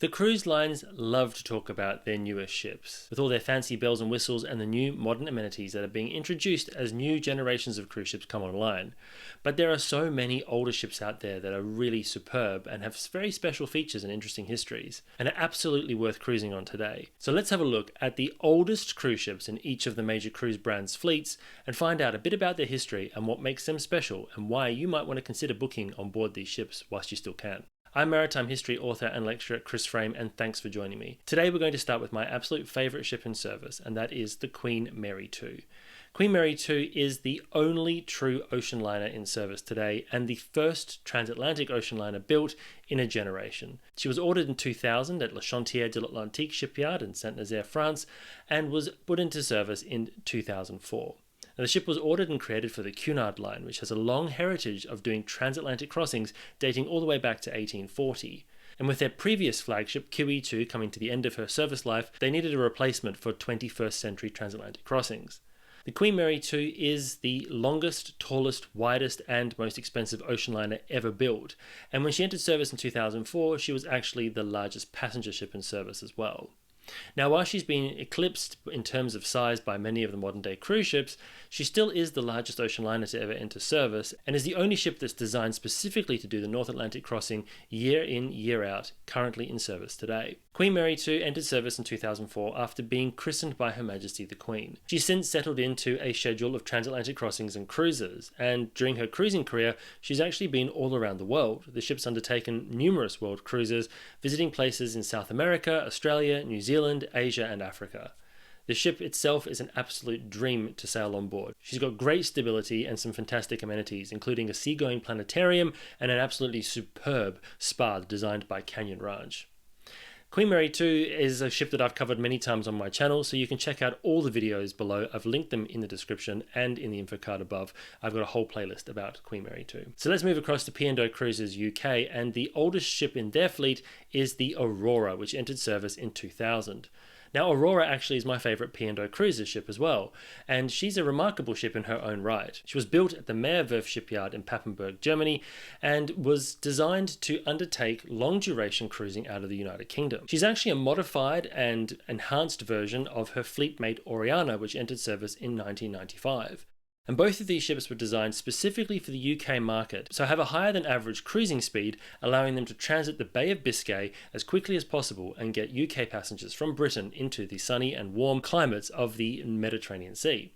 The cruise lines love to talk about their newest ships, with all their fancy bells and whistles and the new modern amenities that are being introduced as new generations of cruise ships come online. But there are so many older ships out there that are really superb and have very special features and interesting histories, and are absolutely worth cruising on today. So let's have a look at the oldest cruise ships in each of the major cruise brands' fleets and find out a bit about their history and what makes them special and why you might want to consider booking on board these ships whilst you still can. I'm maritime history author and lecturer Chris Frame, and thanks for joining me. Today we're going to start with my absolute favourite ship in service, and that is the Queen Mary II. Queen Mary II is the only true ocean liner in service today, and the first transatlantic ocean liner built in a generation. She was ordered in 2000 at Le Chantier de l'Atlantique shipyard in Saint-Nazaire, France, and was put into service in 2004. Now, the ship was ordered and created for the Cunard line, which has a long heritage of doing transatlantic crossings dating all the way back to 1840. And with their previous flagship, QE2, coming to the end of her service life, they needed a replacement for 21st century transatlantic crossings. The Queen Mary II is the longest, tallest, widest, and most expensive ocean liner ever built. And when she entered service in 2004, she was actually the largest passenger ship in service as well. Now, while she's been eclipsed in terms of size by many of the modern day cruise ships, she still is the largest ocean liner to ever enter service, and is the only ship that's designed specifically to do the North Atlantic crossing year in, year out, currently in service today. Queen Mary II entered service in 2004 after being christened by Her Majesty the Queen. She's since settled into a schedule of transatlantic crossings and cruises, and during her cruising career, she's actually been all around the world. The ship's undertaken numerous world cruises, visiting places in South America, Australia, New Zealand, Asia, and Africa. The ship itself is an absolute dream to sail on board. She's got great stability and some fantastic amenities, including a seagoing planetarium and an absolutely superb spa designed by Canyon Ranch. Queen Mary II is a ship that I've covered many times on my channel, so you can check out all the videos below. I've linked them in the description and in the info card above. I've got a whole playlist about Queen Mary II. So let's move across to Knego Cruises UK, and the oldest ship in their fleet is the Aurora, which entered service in 2000. Now, Aurora actually is my favourite P&O Cruises ship as well, and she's a remarkable ship in her own right. She was built at the Meerwerft shipyard in Papenburg, Germany, and was designed to undertake long-duration cruising out of the United Kingdom. She's actually a modified and enhanced version of her fleetmate Aurora, which entered service in 1995. And both of these ships were designed specifically for the UK market, so have a higher than average cruising speed, allowing them to transit the Bay of Biscay as quickly as possible and get UK passengers from Britain into the sunny and warm climates of the Mediterranean Sea.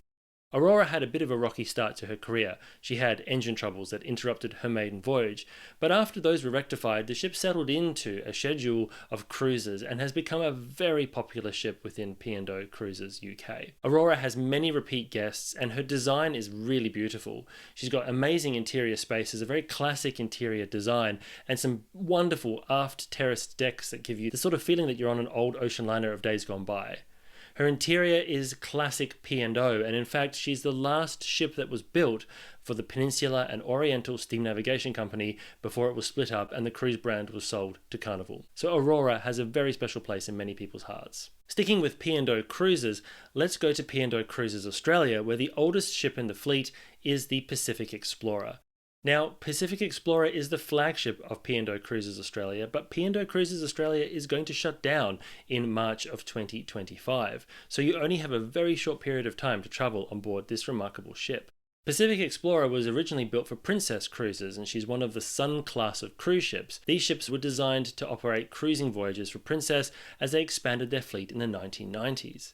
Aurora had a bit of a rocky start to her career. She had engine troubles that interrupted her maiden voyage, but after those were rectified, the ship settled into a schedule of cruises and has become a very popular ship within P&O Cruises UK. Aurora has many repeat guests, and her design is really beautiful. She's got amazing interior spaces, a very classic interior design, and some wonderful aft terraced decks that give you the sort of feeling that you're on an old ocean liner of days gone by. Her interior is classic P&O, and in fact she's the last ship that was built for the Peninsula and Oriental Steam Navigation Company before it was split up and the cruise brand was sold to Carnival. So Aurora has a very special place in many people's hearts. Sticking with P&O Cruises, let's go to P&O Cruises Australia, where the oldest ship in the fleet is the Pacific Explorer. Now, Pacific Explorer is the flagship of P&O Cruises Australia, but P&O Cruises Australia is going to shut down in March of 2025, so you only have a very short period of time to travel on board this remarkable ship. Pacific Explorer was originally built for Princess Cruises, and she's one of the Sun class of cruise ships. These ships were designed to operate cruising voyages for Princess as they expanded their fleet in the 1990s.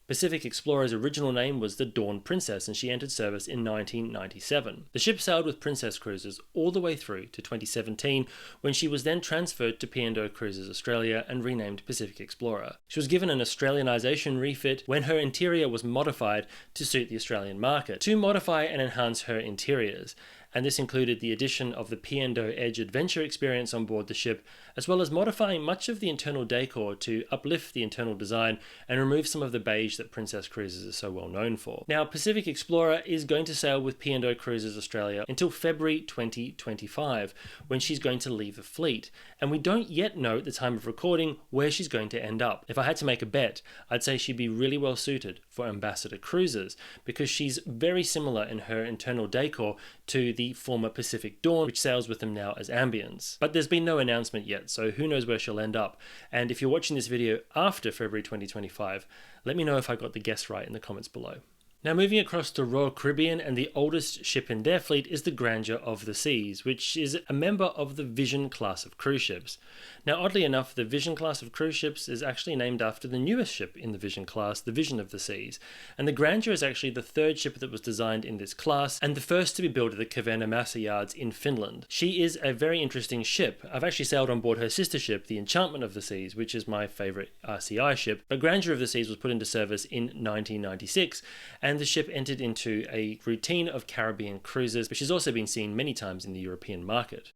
Pacific Explorer's original name was the Dawn Princess, and she entered service in 1997. The ship sailed with Princess Cruises all the way through to 2017, when she was then transferred to P&O Cruises Australia and renamed Pacific Explorer. She was given an Australianisation refit when her interior was modified to suit the Australian market, to modify and enhance her interiors. And this included the addition of the P&O Edge Adventure experience on board the ship, as well as modifying much of the internal decor to uplift the internal design and remove some of the beige that Princess Cruises is so well known for. Now, Pacific Explorer is going to sail with P&O Cruises Australia until February 2025, when she's going to leave the fleet, and we don't yet know at the time of recording where she's going to end up. If I had to make a bet, I'd say she'd be really well suited for Ambassador Cruises, because she's very similar in her internal decor to the the former Pacific Dawn, which sails with them now as Ambience. But there's been no announcement yet, so who knows where she'll end up. And if you're watching this video after February 2025, let me know if I got the guess right in the comments below. Now moving across to Royal Caribbean, and the oldest ship in their fleet is the Grandeur of the Seas, which is a member of the Vision class of cruise ships. Now oddly enough, the Vision class of cruise ships is actually named after the newest ship in the Vision class, the Vision of the Seas. And the Grandeur is actually the third ship that was designed in this class, and the first to be built at the Knego yards in Finland. She is a very interesting ship. I've actually sailed on board her sister ship, the Enchantment of the Seas, which is my favourite RCI ship. But Grandeur of the Seas was put into service in 1996, and the ship entered into a routine of Caribbean cruises, which has also been seen many times in the European market.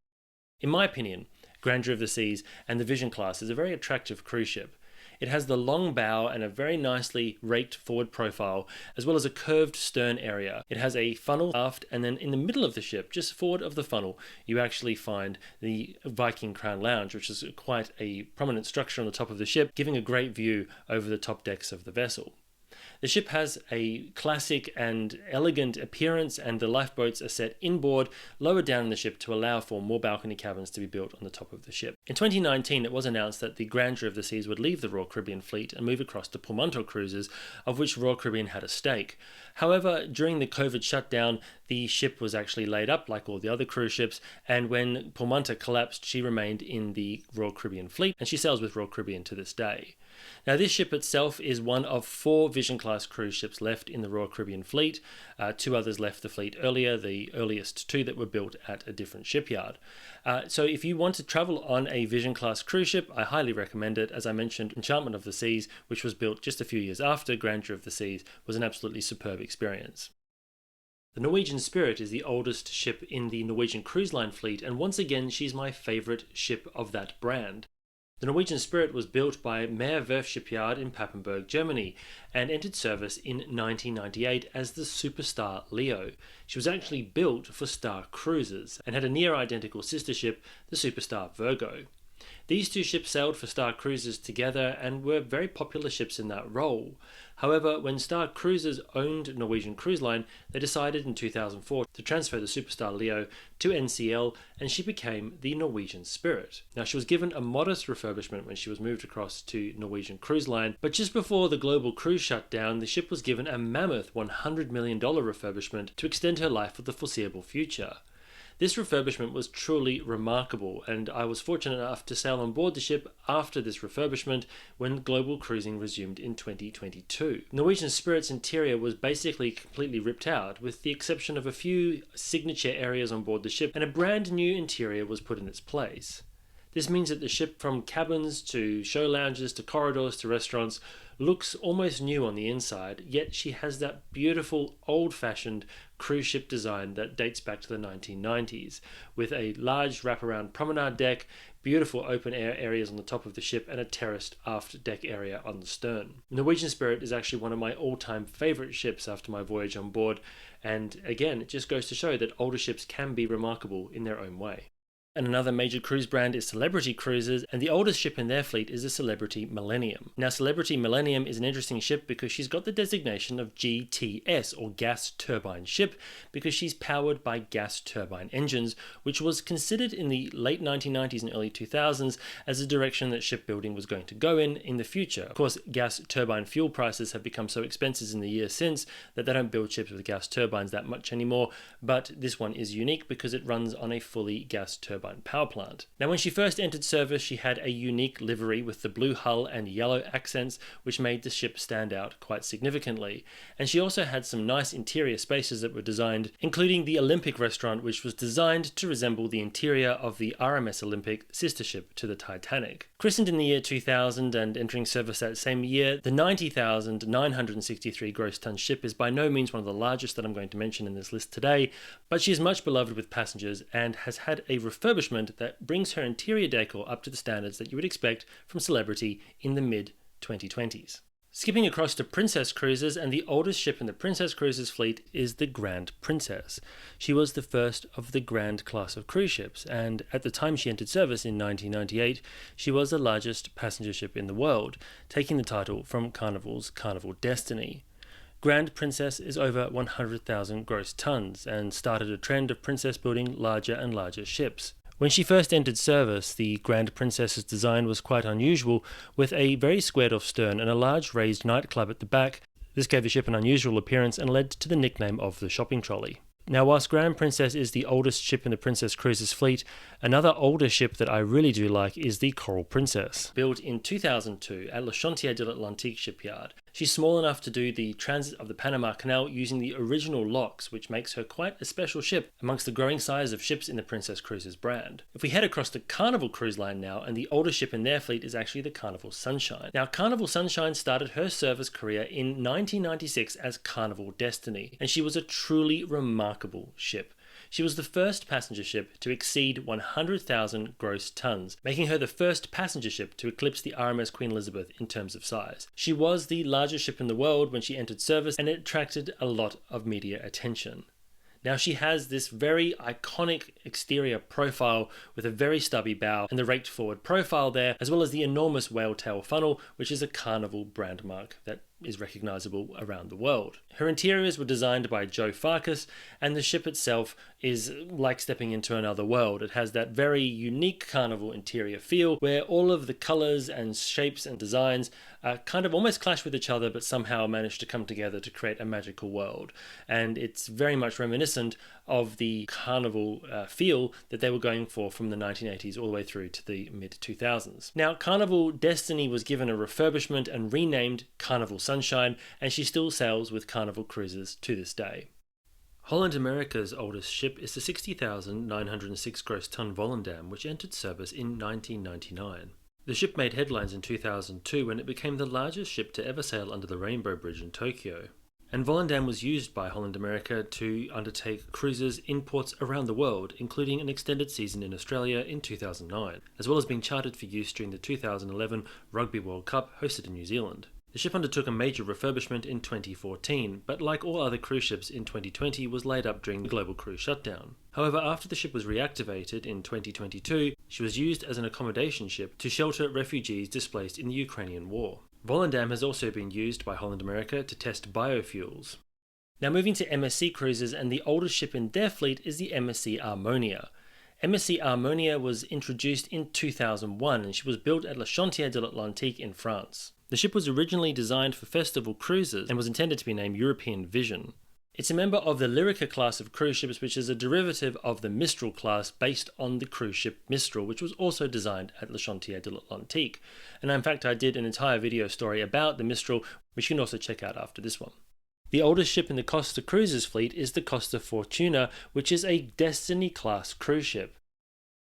In my opinion, Grandeur of the Seas and the Vision class is a very attractive cruise ship. It has the long bow and a very nicely raked forward profile, as well as a curved stern area. It has a funnel aft, and then in the middle of the ship, just forward of the funnel, you actually find the Viking Crown Lounge, which is quite a prominent structure on the top of the ship, giving a great view over the top decks of the vessel. The ship has a classic and elegant appearance, and the lifeboats are set inboard, lower down in the ship to allow for more balcony cabins to be built on the top of the ship. In 2019, it was announced that the Grandeur of the Seas would leave the Royal Caribbean fleet and move across to Pullmantur cruises, of which Royal Caribbean had a stake. However, during the COVID shutdown, the ship was actually laid up like all the other cruise ships, and when Pullmantur collapsed, she remained in the Royal Caribbean fleet, and she sails with Royal Caribbean to this day. Now this ship itself is one of 4 Vision class cruise ships left in the Royal Caribbean fleet. 2 others left the fleet earlier, the earliest 2 that were built at a different shipyard. So if you want to travel on a Vision class cruise ship, I highly recommend it. As I mentioned, Enchantment of the Seas, which was built just a few years after Grandeur of the Seas, was an absolutely superb experience. The Norwegian Spirit is the oldest ship in the Norwegian Cruise Line fleet, and once again she's my favourite ship of that brand. The Norwegian Spirit was built by Meyer Werft Shipyard in Papenburg, Germany, and entered service in 1998 as the Superstar Leo. She was actually built for Star Cruises and had a near-identical sister ship, the Superstar Virgo. These 2 ships sailed for Star Cruises together and were very popular ships in that role. However, when Star Cruises owned Norwegian Cruise Line, they decided in 2004 to transfer the Superstar Leo to NCL, and she became the Norwegian Spirit. Now, she was given a modest refurbishment when she was moved across to Norwegian Cruise Line, but just before the global cruise shut down, the ship was given a mammoth $100 million refurbishment to extend her life for the foreseeable future. This refurbishment was truly remarkable, and I was fortunate enough to sail on board the ship after this refurbishment when global cruising resumed in 2022. Norwegian Spirit's interior was basically completely ripped out, with the exception of a few signature areas on board the ship, and a brand new interior was put in its place. This means that the ship, from cabins to show lounges to corridors to restaurants, looks almost new on the inside, yet she has that beautiful old-fashioned cruise ship design that dates back to the 1990s, with a large wraparound promenade deck, beautiful open air areas on the top of the ship, and a terraced aft deck area on the stern. Norwegian Spirit is actually one of my all-time favourite ships after my voyage on board, and again, it just goes to show that older ships can be remarkable in their own way. And another major cruise brand is Celebrity Cruises, and the oldest ship in their fleet is the Celebrity Millennium. Now, Celebrity Millennium is an interesting ship because she's got the designation of GTS, or gas turbine ship, because she's powered by gas turbine engines, which was considered in the late 1990s and early 2000s as a direction that shipbuilding was going to go in the future. Of course, gas turbine fuel prices have become so expensive in the years since that they don't build ships with gas turbines that much anymore, but this one is unique because it runs on a fully gas turbine power plant. Now, when she first entered service, she had a unique livery with the blue hull and yellow accents, which made the ship stand out quite significantly. And she also had some nice interior spaces that were designed, including the Olympic restaurant, which was designed to resemble the interior of the RMS Olympic, sister ship to the Titanic. Christened in the year 2000 and entering service that same year, the 90,963 gross ton ship is by no means one of the largest that I'm going to mention in this list today, but she is much beloved with passengers and has had a refurbishment that brings her interior decor up to the standards that you would expect from Celebrity in the mid-2020s. Skipping across to Princess Cruises, and the oldest ship in the Princess Cruises fleet is the Grand Princess. She was the first of the Grand class of cruise ships, and at the time she entered service in 1998, she was the largest passenger ship in the world, taking the title from Carnival's Carnival Destiny. Grand Princess is over 100,000 gross tons and started a trend of Princess building larger and larger ships. When she first entered service, the Grand Princess's design was quite unusual, with a very squared-off stern and a large raised nightclub at the back. This gave the ship an unusual appearance and led to the nickname of the shopping trolley. Now, whilst Grand Princess is the oldest ship in the Princess Cruises fleet, another older ship that I really do like is the Coral Princess. Built in 2002 at Le Chantier de l'Atlantique shipyard, she's small enough to do the transit of the Panama Canal using the original locks, which makes her quite a special ship amongst the growing size of ships in the Princess Cruises brand. If we head across to Carnival Cruise Line now, and the oldest ship in their fleet is actually the Carnival Sunshine. Now, Carnival Sunshine started her service career in 1996 as Carnival Destiny, and she was a truly remarkable ship. She was the first passenger ship to exceed 100,000 gross tons, making her the first passenger ship to eclipse the RMS Queen Elizabeth in terms of size. She was the largest ship in the world when she entered service, and it attracted a lot of media attention. Now, she has this very iconic exterior profile with a very stubby bow and the raked forward profile there, as well as the enormous whale tail funnel, which is a Carnival brand mark that is recognisable around the world. Her interiors were designed by Joe Farkas, and the ship itself is like stepping into another world. It has that very unique Carnival interior feel where all of the colours and shapes and designs kind of almost clash with each other but somehow manage to come together to create a magical world. And it's very much reminiscent of the Carnival feel that they were going for from the 1980s all the way through to the mid-2000s. Now, Carnival Destiny was given a refurbishment and renamed Carnival Sunshine, and she still sails with Carnival Cruises to this day. Holland America's oldest ship is the 60,906 gross ton Volendam, which entered service in 1999. The ship made headlines in 2002 when it became the largest ship to ever sail under the Rainbow Bridge in Tokyo. And Volendam was used by Holland America to undertake cruises in ports around the world, including an extended season in Australia in 2009, as well as being chartered for use during the 2011 Rugby World Cup hosted in New Zealand. The ship undertook a major refurbishment in 2014, but like all other cruise ships in 2020 was laid up during the global cruise shutdown. However, after the ship was reactivated in 2022, she was used as an accommodation ship to shelter refugees displaced in the Ukrainian war. Volendam has also been used by Holland America to test biofuels. Now, moving to MSC Cruises, and the oldest ship in their fleet is the MSC Harmonia. MSC Harmonia was introduced in 2001 and she was built at Le Chantier de l'Atlantique in France. The ship was originally designed for festival cruises and was intended to be named European Vision. It's a member of the Lyrica class of cruise ships, which is a derivative of the Mistral class based on the cruise ship Mistral, which was also designed at Le Chantier de l'Atlantique. And in fact, I did an entire video story about the Mistral, which you can also check out after this one. The oldest ship in the Costa Cruises fleet is the Costa Fortuna, which is a Destiny class cruise ship.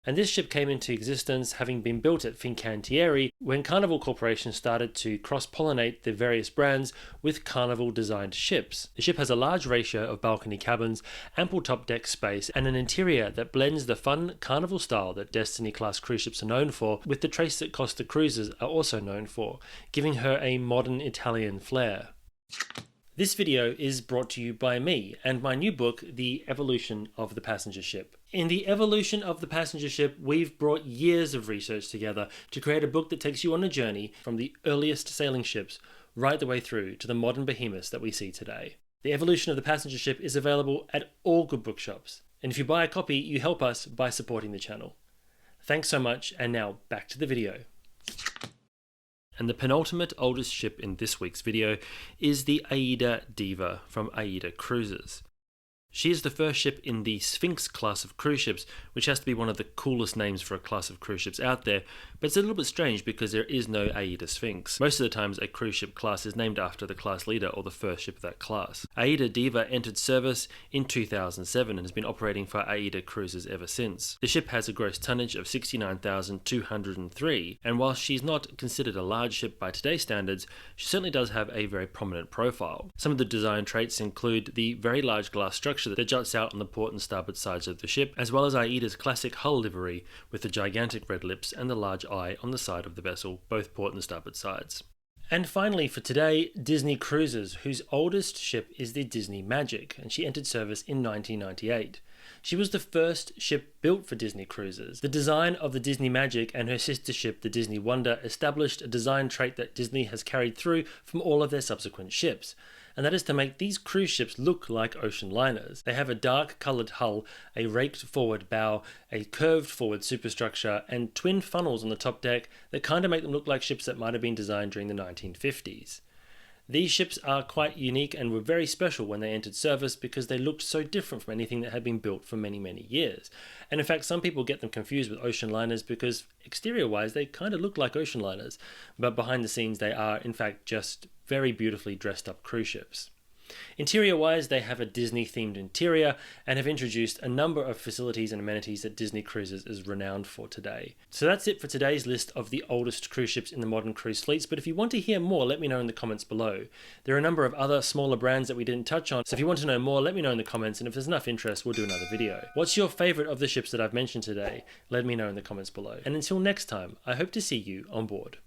And this ship came into existence having been built at Fincantieri when Carnival Corporation started to cross-pollinate the various brands with Carnival-designed ships. The ship has a large ratio of balcony cabins, ample top deck space, and an interior that blends the fun Carnival style that Destiny-class cruise ships are known for with the traits that Costa Cruises are also known for, giving her a modern Italian flair. This video is brought to you by me and my new book, The Evolution of the Passenger Ship. In The Evolution of the Passenger Ship, we've brought years of research together to create a book that takes you on a journey from the earliest sailing ships right the way through to the modern behemoths that we see today. The Evolution of the Passenger Ship is available at all good bookshops, and if you buy a copy, you help us by supporting the channel. Thanks so much, and now back to the video. And the penultimate oldest ship in this week's video is the AIDA Diva from AIDA Cruises. She is the first ship in the Sphinx class of cruise ships, which has to be one of the coolest names for a class of cruise ships out there, but it's a little bit strange because there is no AIDA Sphinx. Most of the times a cruise ship class is named after the class leader or the first ship of that class. AIDA Diva entered service in 2007 and has been operating for AIDA Cruises ever since. The ship has a gross tonnage of 69,203, and while she's not considered a large ship by today's standards, she certainly does have a very prominent profile. Some of the design traits include the very large glass structure that juts out on the port and starboard sides of the ship, as well as AIDA's classic hull livery with the gigantic red lips and the large eye on the side of the vessel, both port and starboard sides. And finally for today, Disney Cruises, whose oldest ship is the Disney Magic, and she entered service in 1998. She was the first ship built for Disney Cruises. The design of the Disney Magic and her sister ship, the Disney Wonder, established a design trait that Disney has carried through from all of their subsequent ships. and that is to make these cruise ships look like ocean liners. They have a dark coloured hull, a raked forward bow, a curved forward superstructure, and twin funnels on the top deck that kind of make them look like ships that might have been designed during the 1950s. These ships are quite unique and were very special when they entered service because they looked so different from anything that had been built for many, many years. And in fact, some people get them confused with ocean liners because exterior-wise they kind of look like ocean liners, but behind the scenes they are in fact just very beautifully dressed up cruise ships. Interior-wise, they have a Disney-themed interior and have introduced a number of facilities and amenities that Disney Cruises is renowned for today. So that's it for today's list of the oldest cruise ships in the modern cruise fleets, but if you want to hear more, let me know in the comments below. There are a number of other smaller brands that we didn't touch on, so if you want to know more, let me know in the comments, and if there's enough interest, we'll do another video. What's your favourite of the ships that I've mentioned today? Let me know in the comments below. And until next time, I hope to see you on board.